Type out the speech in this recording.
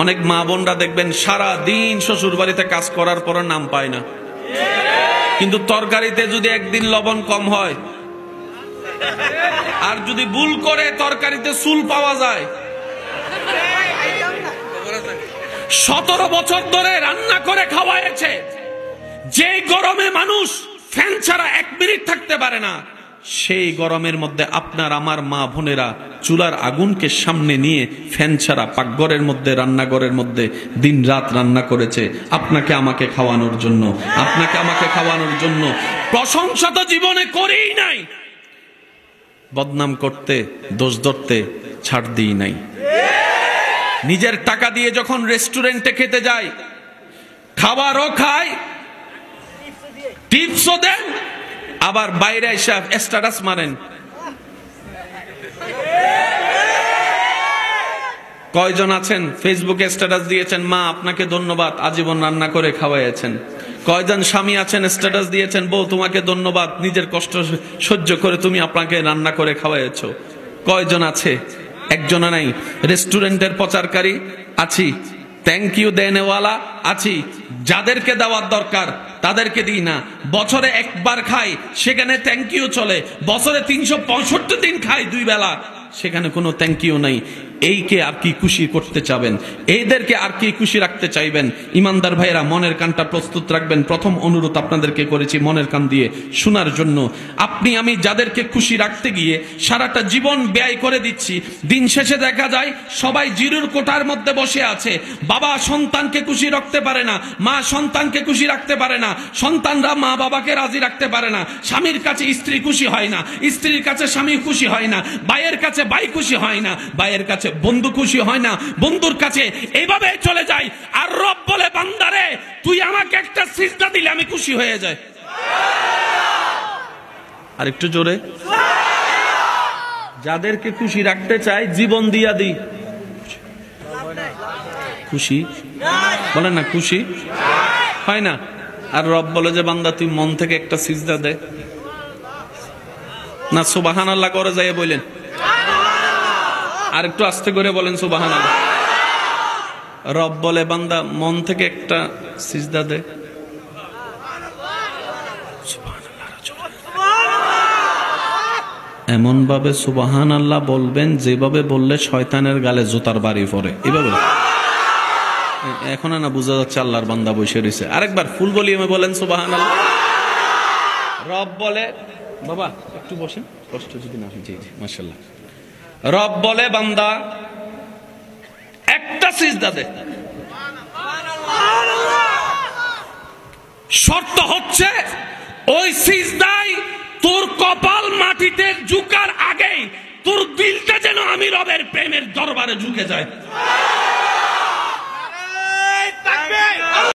অনেক মা বোনরা দেখবেন সারা দিন শ্বশুর বাড়িতে কাজ করার পর নাম পায় না, কিন্তু তরকারিতে যদি একদিন লবণ কম হয় আর যদি ভুল করে তরকারিতে চুল পাওয়া যায়, 17 বছর ধরে রান্না করে খাওয়াইছে, যেই গরমে মানুষ ফ্যান ছাড়া 1 মিনিট থাকতে পারে না, সেই গরমের মধ্যে আপনার আমার মা বোনেরা চুলার আগুনকে সামনে নিয়ে ফ্যান ছাড়া পাকঘরের মধ্যে রান্নাঘরের মধ্যে দিন রাত রান্না করেছে আপনাকে আমাকে খাওয়ানোর জন্য, আপনাকে আমাকে খাওয়ানোর জন্য। প্রশংসা তো জীবনে করেই নাই, বদনাম করতে দোষ ধরতে ছাড় দিই নাই। নিজের টাকা দিয়ে যখন রেস্টুরেন্টে খেতে যায়, খাবারও খায়, টিপসও দেন, আবার বাইরে এসে স্ট্যাটাস মারেন। কয়জন আছেন ফেসবুকে স্ট্যাটাস দিয়েছেন, মা আপনাকে ধন্যবাদ আজীবন রান্না করে খাওয়াইছেন। কয়জন স্বামী আছেন স্ট্যাটাস দিয়েছেন, বউ তোমাকে ধন্যবাদ নিজের কষ্ট সহ্য করে তুমি আপনাকে রান্না করে খাওয়াইছো। কয়জন আছে? একজনও নাই। রেস্টুরেন্টের প্রচারকারী আছি, থ্যাংক ইউ দেনেওয়ালা আছি, যাদেরকে দেওয়ার দরকার তাদেরকে দিই না। বছরে একবার খাই, সেখানে থ্যাংক ইউ চলে। বছরে 365 দিন খাই 2 বেলা, সেখানে কোনো থ্যাংক ইউ নাই। এইকে আর কি খুশি করতে চাবেন? এইদেরকে আর কি খুশি রাখতে চাইবেন? ইমানদার ভাইরা, মনের কানটা প্রস্তুত রাখবেন। প্রথম অনুরোধ আপনাদেরকে করেছি মনের কান দিয়ে শোনার জন্য। আপনি আমি যাদেরকে খুশি রাখতে গিয়ে সারাটা জীবন ব্যয় করে দিচ্ছি, দিন শেষে দেখা যায় সবাই জিরুর কোঠার মধ্যে বসে আছে। বাবা সন্তানকে খুশি রাখতে পারে না, মা সন্তানকে খুশি রাখতে পারে না, সন্তানরা মা বাবাকে রাজি রাখতে পারে না, স্বামীর কাছে স্ত্রী খুশি হয় না, স্ত্রীর কাছে স্বামী খুশি হয় না, ভাইয়ের কাছে ভাই খুশি হয় না, ভাইয়ের কাছে বন্ধু খুশি হয় না, বন্ধুর কাছে এইভাবে চলে যায়। আর রব বলে, বান্দারে তুই আমাকে একটা সিজদা দিলে আমি খুশি হয়ে যাই। আর একটু জোরে। যাদেরকে খুশি রাখতে চাই জীবন দিয়া দিই। খুশি বলেন না, খুশি হয় না। আর রব বলে যে, বান্দা তুই মন থেকে একটা সিজদা দে না। সুবহানাল্লাহ করে যায় বলেন, আর একটু আস্তে করে বলেন সুবহানাল্লাহ। রব বলে, বান্দা মন থেকে একটা সিজদা দে। এমন ভাবে সুবহানাল্লাহ বলবেন যেভাবে বললে শয়তানের গালে জুতার বাড়ি পড়ে। এভাবে এখন না বোঝা যাচ্ছে আল্লাহর বান্দা বসে রয়েছে। আরেকবার ফুল ভলিউমে বলেন সুবহানাল্লাহ। রব বলে, বাবা একটু বসেন, কষ্ট যদি না হয়। জি জি, মাশাআল্লাহ। রব বলে, বান্দা একটা সিজদা দে। শর্ত হচ্ছে ওই সিজদায় তোর কপাল মাটিতে ঝুঁকার আগেই তোর দিলটা যেন আমি রবের প্রেমের দরবারে ঝুঁকে যায়।